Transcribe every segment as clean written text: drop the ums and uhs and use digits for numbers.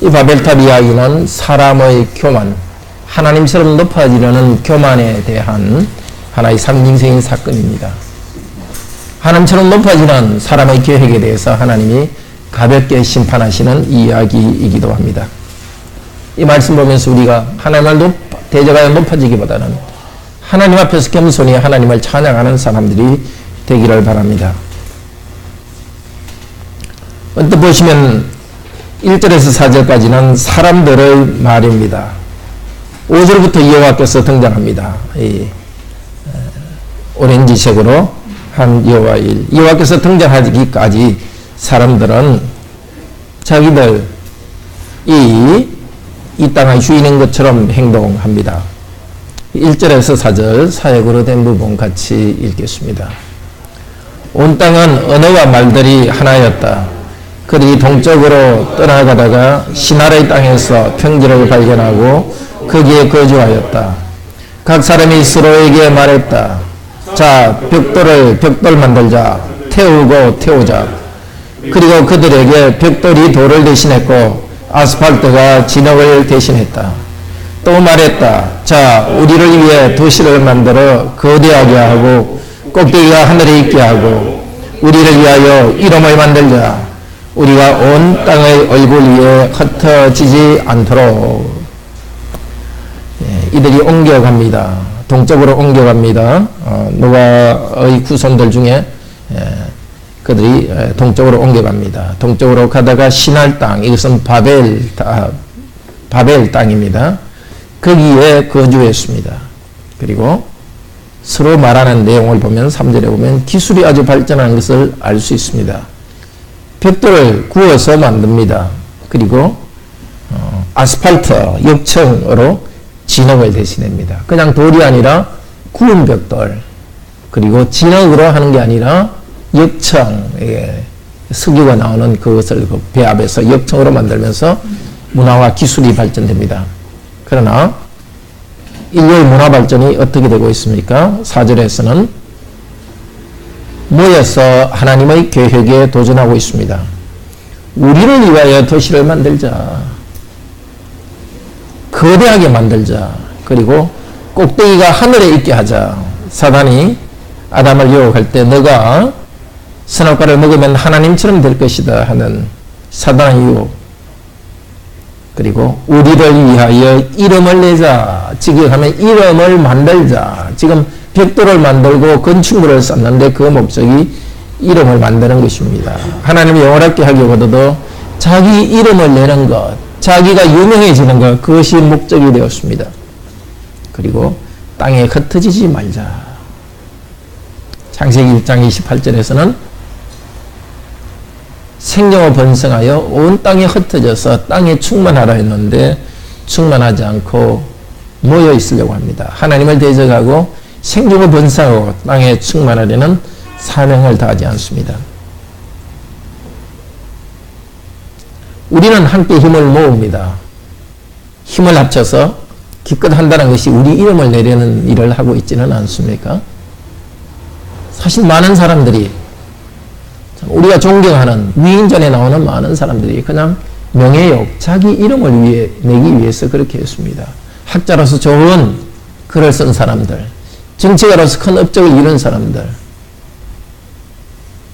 이 바벨탑 이야기는 사람의 교만, 하나님처럼 높아지려는 교만에 대한 하나의 상징적인 사건입니다. 하나님처럼 높아지는 사람의 계획에 대해서 하나님이 가볍게 심판하시는 이야기이기도 합니다. 이 말씀 보면서 우리가 하나님을 대적하여 높아지기보다는 하나님 앞에서 겸손히 하나님을 찬양하는 사람들이 되기를 바랍니다. 언뜻 보시면 1절에서 4절까지는 사람들의 말입니다. 5절부터 여호와께서 등장합니다. 이 오렌지색으로 한 여호와일, 여호와께서 등장하기까지 사람들은 자기들 이 땅의 주인인 것처럼 행동합니다. 1절에서 4절 사역으로 된 부분 같이 읽겠습니다. 온 땅은 언어와 말들이 하나였다. 그들이 동쪽으로 떠나가다가 시나라의 땅에서 평지를 발견하고 거기에 거주하였다. 각 사람이 서로에게 말했다. 자, 벽돌 만들자. 태우자. 그리고 그들에게 벽돌이 돌을 대신했고 아스팔트가 진흙을 대신했다. 또 말했다. 자, 우리를 위해 도시를 만들어 거대하게 하고 꼭대기가 하늘에 있게 하고 우리를 위하여 이름을 만들자. 우리가 온 땅의 얼굴 위에 흩어지지 않도록. 이들이 옮겨갑니다. 동쪽으로 옮겨갑니다. 노아의 후손들 중에 그들이 동쪽으로 옮겨갑니다. 동쪽으로 가다가 시날 땅, 이것은 바벨 땅입니다. 거기에 거주했습니다. 그리고 서로 말하는 내용을 보면 3절에 보면 기술이 아주 발전한 것을 알 수 있습니다. 벽돌을 구워서 만듭니다. 그리고 아스팔트, 역청으로 진흙을 대신합니다. 그냥 돌이 아니라 구운 벽돌, 그리고 진흙으로 하는 게 아니라 역청, 석유가 나오는 그것을 그 배합해서 역청으로 만들면서 문화와 기술이 발전됩니다. 그러나 인류의 문화 발전이 어떻게 되고 있습니까? 4절에서는 모여서 하나님의 계획에 도전하고 있습니다. 우리를 위하여 도시를 만들자. 거대하게 만들자. 그리고 꼭대기가 하늘에 있게 하자. 사단이 아담을 유혹할 때 너가 선악과를 먹으면 하나님처럼 될 것이다 하는 사단의 유혹. 그리고 우리를 위하여 이름을 내자. 직역하면 이름을 만들자. 지금 벽돌을 만들고 건축물을 쌓는데 그 목적이 이름을 만드는 것입니다. 하나님이 영원하게 하기보다도 자기 이름을 내는 것, 자기가 유명해지는 것, 그것이 목적이 되었습니다. 그리고 땅에 흩어지지 말자. 창세기 1장 28절에서는 생명을 번성하여 온 땅에 흩어져서 땅에 충만하라 했는데 충만하지 않고 모여 있으려고 합니다. 하나님을 대적하고 생명을 번성하고 땅에 충만하려는 사명을 다하지 않습니다. 우리는 함께 힘을 모읍니다. 힘을 합쳐서 기껏 한다는 것이 우리 이름을 내려는 일을 하고 있지는 않습니까? 사실 많은 사람들이, 우리가 존경하는 위인전에 나오는 많은 사람들이 그냥 명예욕, 자기 이름을 내기 위해서 그렇게 했습니다. 학자로서 좋은 글을 쓴 사람들, 정치가로서 큰 업적을 이룬 사람들,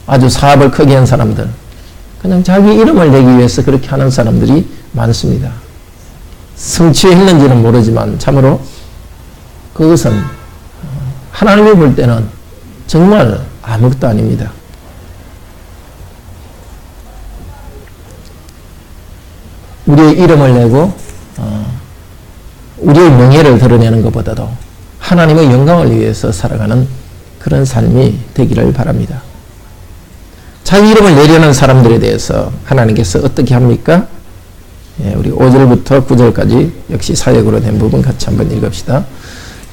아주 사업을 크게 한 사람들, 그냥 자기 이름을 내기 위해서 그렇게 하는 사람들이 많습니다. 성취했는지는 모르지만 참으로 그것은 하나님이 볼 때는 정말 아무것도 아닙니다. 우리의 이름을 내고 우리의 명예를 드러내는 것보다도 하나님의 영광을 위해서 살아가는 그런 삶이 되기를 바랍니다. 자기 이름을 내려는 사람들에 대해서 하나님께서 어떻게 합니까? 우리 5절부터 9절까지 역시 사역으로 된 부분 같이 한번 읽읍시다.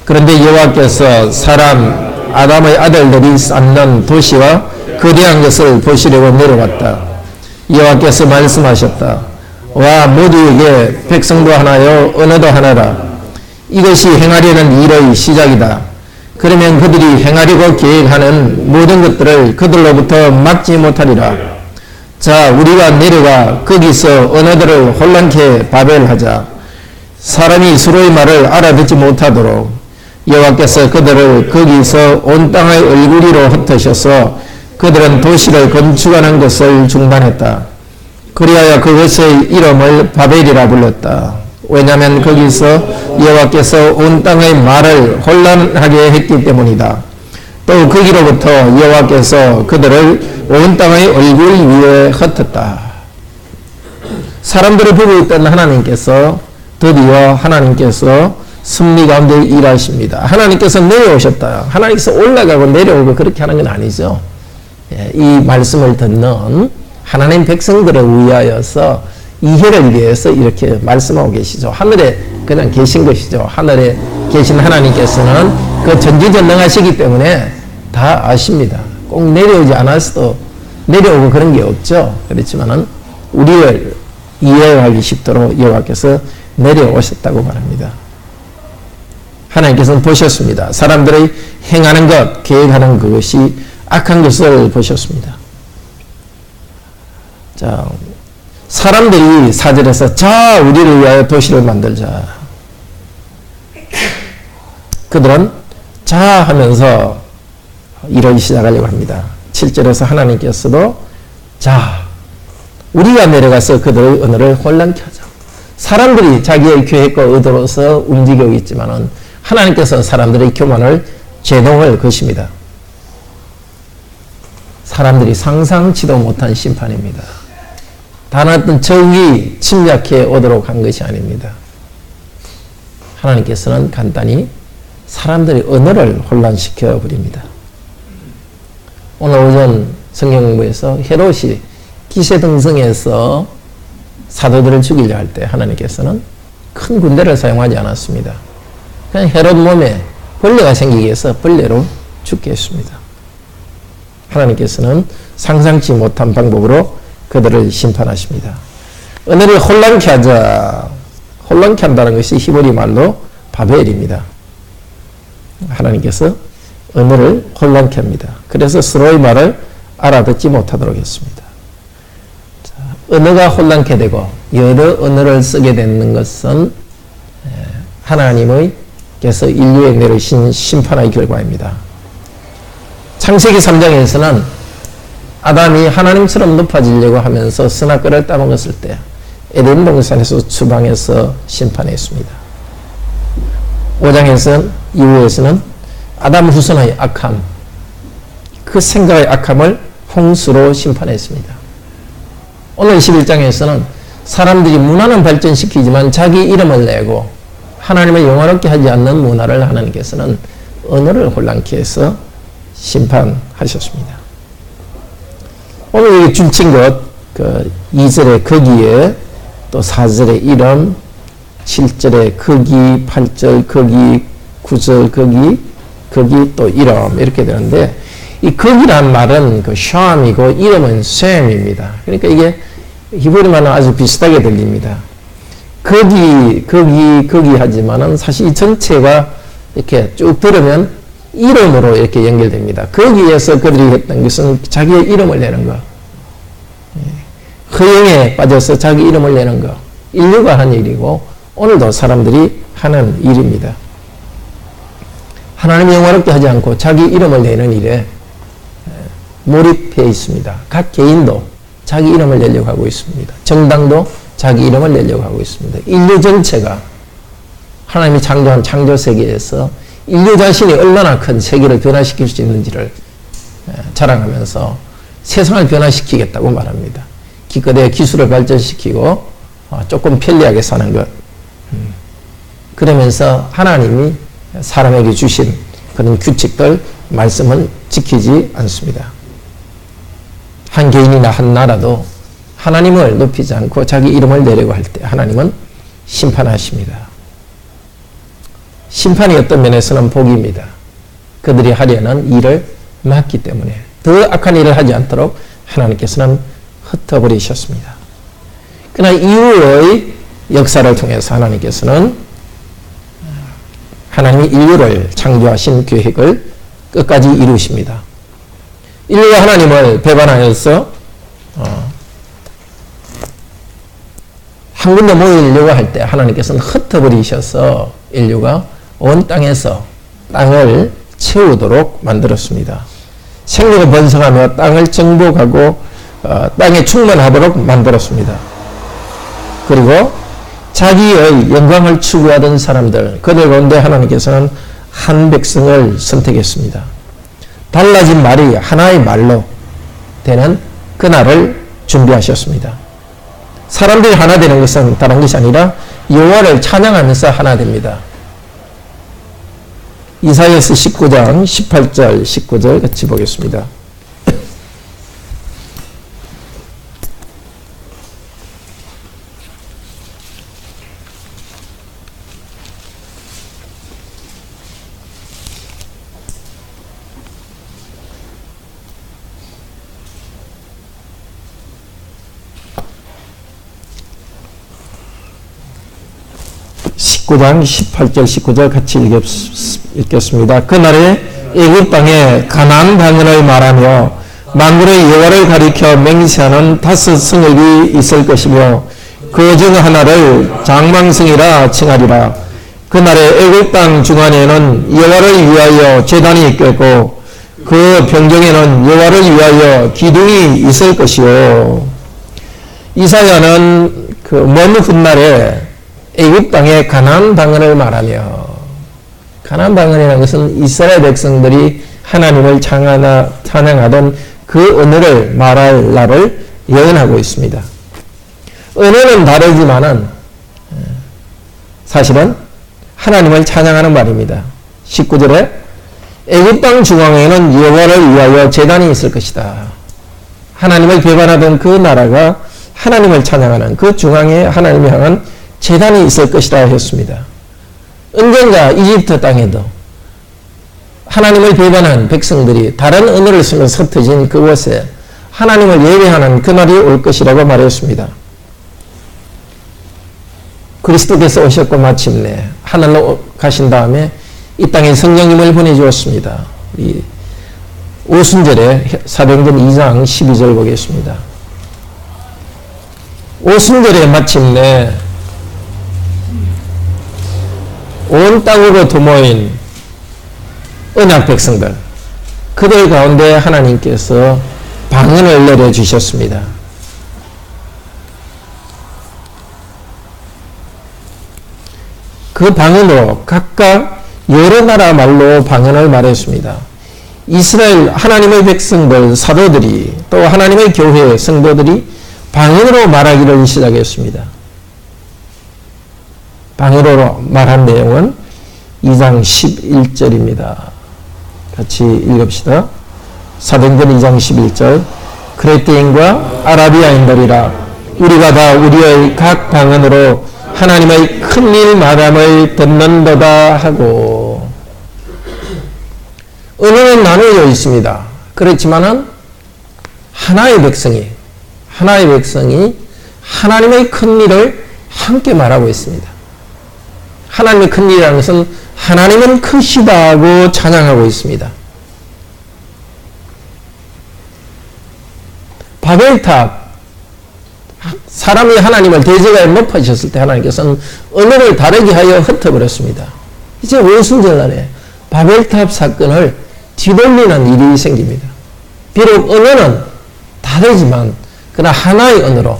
그런데 여호와께서 사람 아담의 아들들이 쌓는 도시와 거대한 것을 보시려고 내려왔다. 여호와께서 말씀하셨다. 와, 모두에게 백성도 하나요 언어도 하나라. 이것이 행하려는 일의 시작이다. 그러면 그들이 행하려고 계획하는 모든 것들을 그들로부터 막지 못하리라. 자, 우리가 내려가 거기서 언어들을 혼란케 바벨하자. 사람이 서로의 말을 알아듣지 못하도록 여호와께서 그들을 거기서 온 땅의 얼굴이로 흩으셔서 그들은 도시를 건축하는 것을 중단했다. 그리하여 그것의 이름을 바벨이라 불렀다. 왜냐하면 거기서 여호와께서 온 땅의 말을 혼란하게 했기 때문이다. 또 거기로부터 여호와께서 그들을 온 땅의 얼굴 위에 흩었다. 사람들을 보고 있던 하나님께서 드디어 하나님께서 승리 가운데 일하십니다. 하나님께서 내려오셨다. 하나님께서 올라가고 내려오고 그렇게 하는 건 아니죠. 이 말씀을 듣는 하나님 백성들을 위하여서 이해를 위해서 이렇게 말씀하고 계시죠. 하늘에 그냥 계신 것이죠. 하늘에 계신 하나님께서는 그 전지전능하시기 때문에 다 아십니다. 꼭 내려오지 않았어도 내려오고 그런 게 없죠. 그렇지만은 우리를 이해하기 쉽도록 여호와께서 내려오셨다고 말합니다. 하나님께서는 보셨습니다. 사람들의 행하는 것, 계획하는 그것이 악한 것을 보셨습니다. 자, 사람들이 4절에서 자, 우리를 위하여 도시를 만들자. 그들은 자 하면서 일을 시작하려고 합니다. 7절에서 하나님께서도 자, 우리가 내려가서 그들의 언어를 혼란케 하자. 사람들이 자기의 계획과 의도로서 움직이고 있지만은 하나님께서 사람들의 교만을 제동을 것입니다. 사람들이 상상치도 못한 심판입니다. 단 어떤 적이 침략해 오도록 한 것이 아닙니다. 하나님께서는 간단히 사람들의 언어를 혼란시켜 버립니다. 오늘 오전 성경 공부에서 헤롯이 기세등등해서 사도들을 죽이려 할 때 하나님께서는 큰 군대를 사용하지 않았습니다. 그냥 헤롯 몸에 벌레가 생기게 해서 벌레로 죽게 했습니다. 하나님께서는 상상치 못한 방법으로 그들을 심판하십니다. 언어를 혼란케 하자. 혼란케 한다는 것이 히브리 말로 바벨입니다. 하나님께서 언어를 혼란케 합니다. 그래서 서로의 말을 알아듣지 못하도록 했습니다. 자, 언어가 혼란케 되고 여러 언어를 쓰게 되는 것은 하나님께서 인류에 내리신 심판의 결과입니다. 창세기 3장에서는 아담이 하나님처럼 높아지려고 하면서 선악과를 따먹었을 때 에덴 동산에서 추방해서 심판했습니다. 5장에서는 이후에서는 아담 후손의 악함, 그 생각의 악함을 홍수로 심판했습니다. 오늘 11장에서는 사람들이 문화는 발전시키지만 자기 이름을 내고 하나님을 영화롭게 하지 않는 문화를 하나님께서는 언어를 혼란케 해서 심판하셨습니다. 오늘 줄친 것, 2절의 거기에 또 4절의 이름, 7절의 거기, 8절 거기, 9절 거기 또 이름 이렇게 되는데 이 거기란 말은 그 샴이고 이름은 셈입니다. 그러니까 이게 히브리말은 아주 비슷하게 들립니다. 거기 하지만은 사실 이 전체가 이렇게 쭉 들으면 이름으로 이렇게 연결됩니다. 거기에서 그들이 했던 것은 자기의 이름을 내는 거. 허영에 빠져서 자기 이름을 내는 거. 인류가 한 일이고 오늘도 사람들이 하는 일입니다. 하나님 영화롭게 하지 않고 자기 이름을 내는 일에 몰입해 있습니다. 각 개인도 자기 이름을 내려고 하고 있습니다. 정당도 자기 이름을 내려고 하고 있습니다. 인류 전체가 하나님이 창조한 창조 세계에서 인류 자신이 얼마나 큰 세계를 변화시킬 수 있는지를 자랑하면서 세상을 변화시키겠다고 말합니다. 기껏해 기술을 발전시키고 조금 편리하게 사는 것. 그러면서 하나님이 사람에게 주신 그런 규칙들, 말씀은 지키지 않습니다. 한 개인이나 한 나라도 하나님을 높이지 않고 자기 이름을 내려고 할 때 하나님은 심판하십니다. 심판이 어떤 면에서는 복입니다. 그들이 하려는 일을 막기 때문에 더 악한 일을 하지 않도록 하나님께서는 흩어버리셨습니다. 그러나 이후의 역사를 통해서 하나님께서는 하나님이 인류를 창조하신 계획을 끝까지 이루십니다. 인류가 하나님을 배반하여서 한 군데 모이려고 할 때 하나님께서는 흩어버리셔서 인류가 온 땅에서 땅을 채우도록 만들었습니다. 생명을 번성하며 땅을 정복하고 땅에 충만하도록 만들었습니다. 그리고 자기의 영광을 추구하던 사람들, 그들 가운데 하나님께서는 한 백성을 선택했습니다. 달라진 말이 하나의 말로 되는 그날을 준비하셨습니다. 사람들이 하나 되는 것은 다른 것이 아니라 여호와를 찬양하면서 하나 됩니다. 이사야서 19장 18절 19절 같이 보겠습니다. (19장 18절 19절) 같이 읽겠습니다. 그날에 애굽 땅에 가나안 방언을 말하며 만군의 여호와를 가리켜 맹세하는 5 성읍이 있을 것이며 그 중 하나를 장망성이라 칭하리라. 그날에 애굽 땅 중앙에는 여호와를 위하여 제단이 있겠고 그 병정에는 여호와를 위하여 기둥이 있을 것이요. 이사야는 그 먼 훗날에 애굽 땅의 가나안 방언을 말하며, 가나안 방언이라는 것은 이스라엘 백성들이 하나님을 찬양하던 그 언어를 말할 날을 예언하고 있습니다. 언어는 다르지만은 사실은 하나님을 찬양하는 말입니다. 19절에 애굽 땅 중앙에는 여호와를 위하여 제단이 있을 것이다. 하나님을 배반하던 그 나라가 하나님을 찬양하는 그 중앙에 하나님을 향한 제단이 있을 것이라 했습니다. 언젠가 이집트 땅에도 하나님을 배반한 백성들이 다른 언어를 쓰면서 흩어진 그곳에 하나님을 예배하는 그날이 올 것이라고 말했습니다. 그리스도께서 오셨고 마침내 하늘로 가신 다음에 이 땅에 성령님을 보내주었습니다. 이 오순절에 사도행전 2장 12절 보겠습니다. 오순절에 마침내 온 땅으로 도모인 언약 백성들, 그들 가운데 하나님께서 방언을 내려주셨습니다. 그 방언으로 각각 여러 나라 말로 방언을 말했습니다. 이스라엘 하나님의 백성들, 사도들이 또 하나님의 교회 성도들이 방언으로 말하기를 시작했습니다. 방언으로 말한 내용은 2장 11절입니다. 같이 읽읍시다. 사도행전 2장 11절. 크레테인과 아라비아인들이라 우리가 다 우리의 각 방언으로 하나님의 큰일 말함을 듣는도다 하고. 언어는 나누어 있습니다. 그렇지만은 하나의 백성이 하나님의 큰일을 함께 말하고 있습니다. 하나님의 큰일이라는 것은 하나님은 크시다고 찬양하고 있습니다. 바벨탑, 사람이 하나님을 대제가에 높아지셨을 때 하나님께서는 언어를 다르게 하여 흩어버렸습니다. 이제 오순절날에 바벨탑 사건을 뒤돌리는 일이 생깁니다. 비록 언어는 다르지만 그러나 하나의 언어로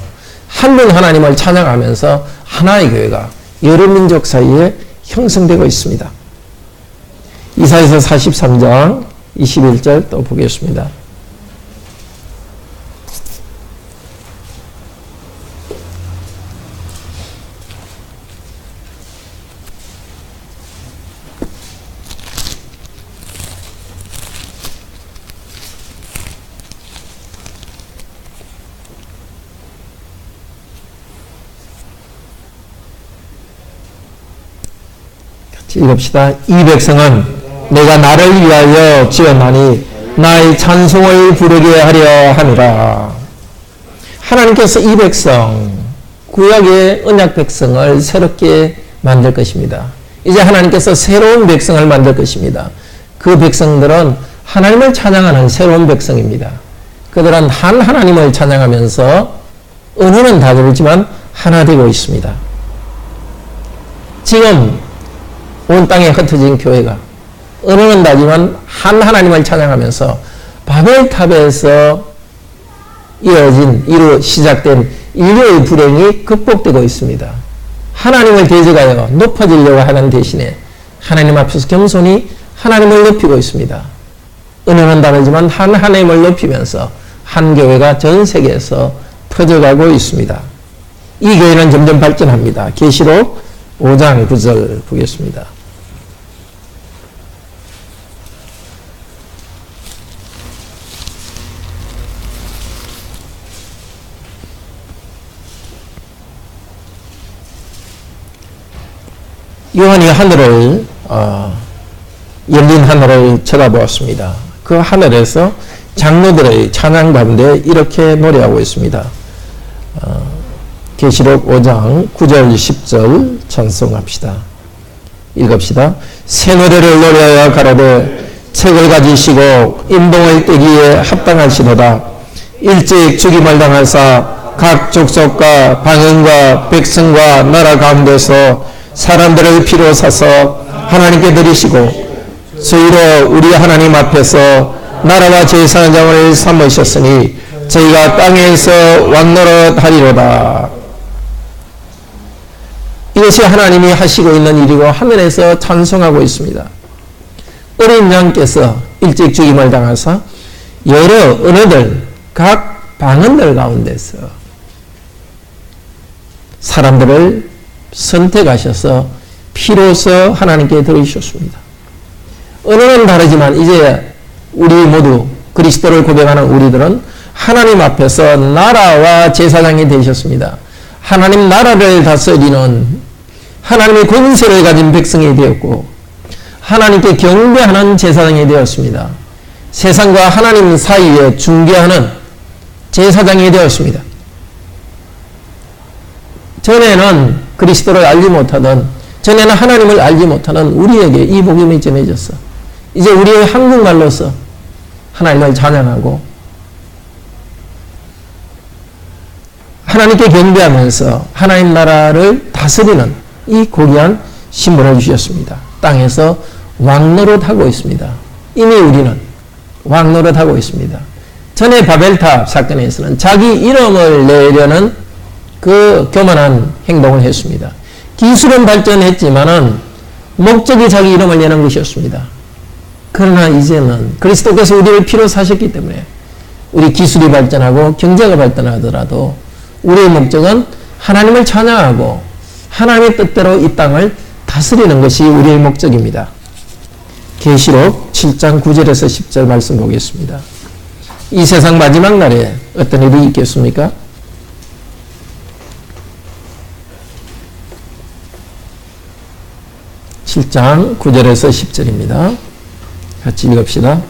한 분 하나님을 찬양하면서 하나의 교회가 여러 민족 사이에 형성되고 있습니다. 이사야서 43장 21절 또 보겠습니다. 읽읍시다. 이 백성은 내가 나를 위하여 지었나니 나의 찬송을 부르게 하려 함이라. 하나님께서 이 백성, 구약의 언약 백성을 새롭게 만들 것입니다. 이제 하나님께서 새로운 백성을 만들 것입니다. 그 백성들은 하나님을 찬양하는 새로운 백성입니다. 그들은 한 하나님을 찬양하면서 언어는 다르지만 하나 되고 있습니다. 지금 온 땅에 흩어진 교회가 언어는 다지만 한 하나님을 찬양하면서 바벨탑에서 시작된 인류의 불행이 극복되고 있습니다. 하나님을 대적하여 높아지려고 하는 대신에 하나님 앞에서 겸손히 하나님을 높이고 있습니다. 은혜는 다르지만 한 하나님을 높이면서 한 교회가 전 세계에서 퍼져가고 있습니다. 이 교회는 점점 발전합니다. 계시록 5장 9절 보겠습니다. 요한이 열린 하늘을 쳐다보았습니다. 그 하늘에서 장로들의 찬양 가운데 이렇게 노래하고 있습니다. 계시록 5장 9절 10절 찬송합시다. 읽읍시다. 새 노래를 노래하여 가로되 책을 가지시고 인봉을 떼기에 합당하시도다. 일찍 죽임을 당하사 각 족속과 방언과 백성과 나라 가운데서 사람들을 피로 사서 하나님께 드리시고 저희로 우리 하나님 앞에서 나라와 제사장을 삼으셨으니 저희가 땅에서 왕노릇 하리로다. 이것이 하나님이 하시고 있는 일이고 하늘에서 찬송하고 있습니다. 어린 양께서 일찍 죽임을 당하사 여러 언어들 각 방언들 가운데서 사람들을 선택하셔서 피로서 하나님께 드리셨습니다. 언어는 다르지만 이제 우리 모두 그리스도를 고백하는 우리들은 하나님 앞에서 나라와 제사장이 되셨습니다. 하나님 나라를 다스리는 하나님의 권세를 가진 백성이 되었고 하나님께 경배하는 제사장이 되었습니다. 세상과 하나님 사이에 중개하는 제사장이 되었습니다. 전에는 그리스도를 알지 못하던, 전에는 하나님을 알지 못하는 우리에게 이 복음이 전해졌어. 이제 우리의 한국말로서 하나님을 찬양하고 하나님께 경배하면서 하나님 나라를 다스리는 이 고귀한 신분을 주셨습니다. 땅에서 왕노릇하고 있습니다. 이미 우리는 왕노릇하고 있습니다. 전에 바벨탑 사건에서는 자기 이름을 내려는 그 교만한 행동을 했습니다. 기술은 발전했지만은 목적이 자기 이름을 내는 것이었습니다. 그러나 이제는 그리스도께서 우리를 피로 사셨기 때문에 우리 기술이 발전하고 경제가 발전하더라도 우리의 목적은 하나님을 찬양하고 하나님의 뜻대로 이 땅을 다스리는 것이 우리의 목적입니다. 계시록 7장 9절에서 10절 말씀 보겠습니다. 이 세상 마지막 날에 어떤 일이 있겠습니까? (7장 9절에서 10절입니다) 같이 읽읍시다.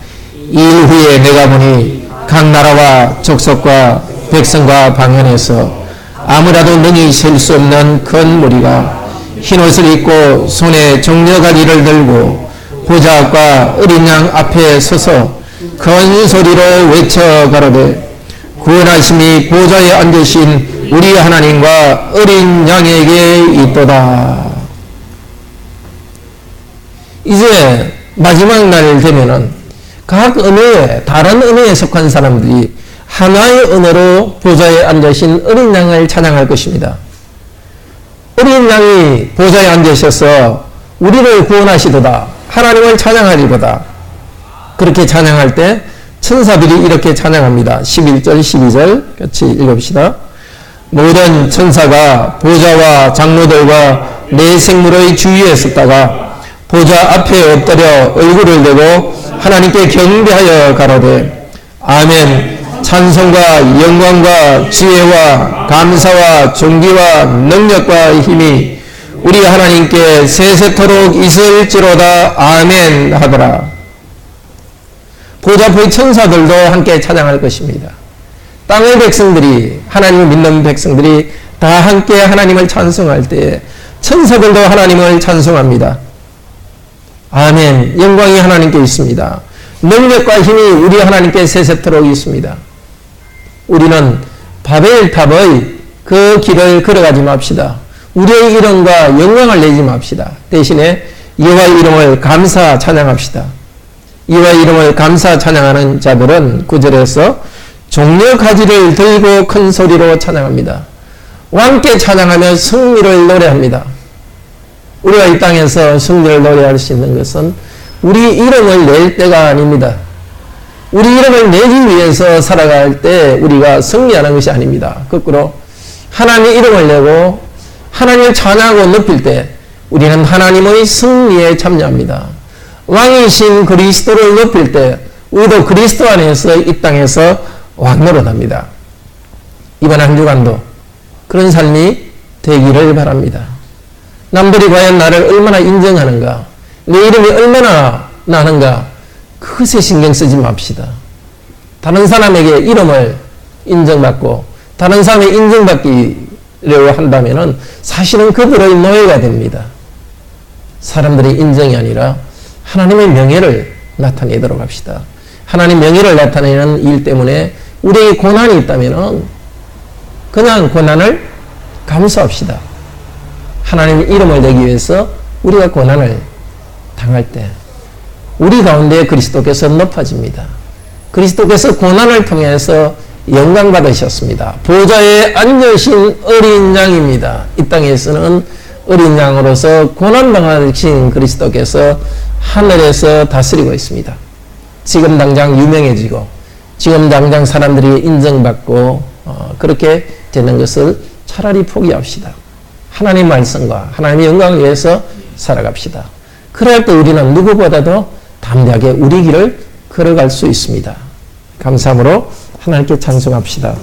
이 일 후에 내가 보니 각 나라와 족속과 백성과 방언에서 아무라도 능히 셀 수 없는 큰 무리가 흰옷을 입고 손에 정려가지를 들고 보좌 앞과 어린 양 앞에 서서 큰 소리로 외쳐 가로되 구원하심이 보좌에 앉으신 우리 하나님과 어린 양에게 있도다. 이제 마지막 날 되면은 각 언어에, 다른 언어에 속한 사람들이 하나의 언어로 보좌에 앉으신 어린 양을 찬양할 것입니다. 어린 양이 보좌에 앉으셔서 우리를 구원하시도다, 하나님을 찬양하리로다. 그렇게 찬양할 때 천사들이 이렇게 찬양합니다. 11절 12절 같이 읽읍시다. 모든 천사가 보좌와 장로들과 네 생물의 주위에 섰다가 보좌 앞에 엎드려 얼굴을 대고 하나님께 경배하여 가로되 아멘. 찬송과 영광과 지혜와 감사와 존귀와 능력과 힘이 우리 하나님께 세세토록 있을지로다. 아멘 하더라. 보좌 앞의 천사들도 함께 찬양할 것입니다. 땅의 백성들이, 하나님을 믿는 백성들이 다 함께 하나님을 찬송할 때 천사들도 하나님을 찬송합니다. 아멘. 영광이 하나님께 있습니다. 능력과 힘이 우리 하나님께 세세토록 있습니다. 우리는 바벨탑의 그 길을 걸어가지 맙시다. 우리의 이름과 영광을 내지 맙시다. 대신에 여호와의 이름을 감사 찬양합시다. 여호와의 이름을 감사 찬양하는 자들은 9절에서 종려 가지를 들고 큰 소리로 찬양합니다. 왕께 찬양하며 승리를 노래합니다. 우리가 이 땅에서 승리를 노래할 수 있는 것은 우리 이름을 낼 때가 아닙니다. 우리 이름을 내기 위해서 살아갈 때 우리가 승리하는 것이 아닙니다. 거꾸로 하나님의 이름을 내고 하나님을 찬양하고 높일 때 우리는 하나님의 승리에 참여합니다. 왕이신 그리스도를 높일 때 우리도 그리스도 안에서 이 땅에서 왕노릇합니다. 이번 한 주간도 그런 삶이 되기를 바랍니다. 남들이 과연 나를 얼마나 인정하는가, 내 이름이 얼마나 나는가, 그것에 신경 쓰지 맙시다. 다른 사람에게 이름을 인정받고 다른 사람의 인정받기를 한다면 사실은 그들의 노예가 됩니다. 사람들의 인정이 아니라 하나님의 명예를 나타내도록 합시다. 하나님 명예를 나타내는 일 때문에 우리에게 고난이 있다면 그냥 고난을 감수합시다. 하나님의 이름을 내기 위해서 우리가 고난을 당할 때 우리 가운데 그리스도께서 높아집니다. 그리스도께서 고난을 통해서 영광 받으셨습니다. 보좌에 앉으신 어린 양입니다. 이 땅에서는 어린 양으로서 고난당하신 그리스도께서 하늘에서 다스리고 있습니다. 지금 당장 유명해지고 지금 당장 사람들이 인정받고 그렇게 되는 것을 차라리 포기합시다. 하나님의 말씀과 하나님의 영광을 위해서 살아갑시다. 그럴 때 우리는 누구보다도 담대하게 우리 길을 걸어갈 수 있습니다. 감사함으로 하나님께 찬송합시다.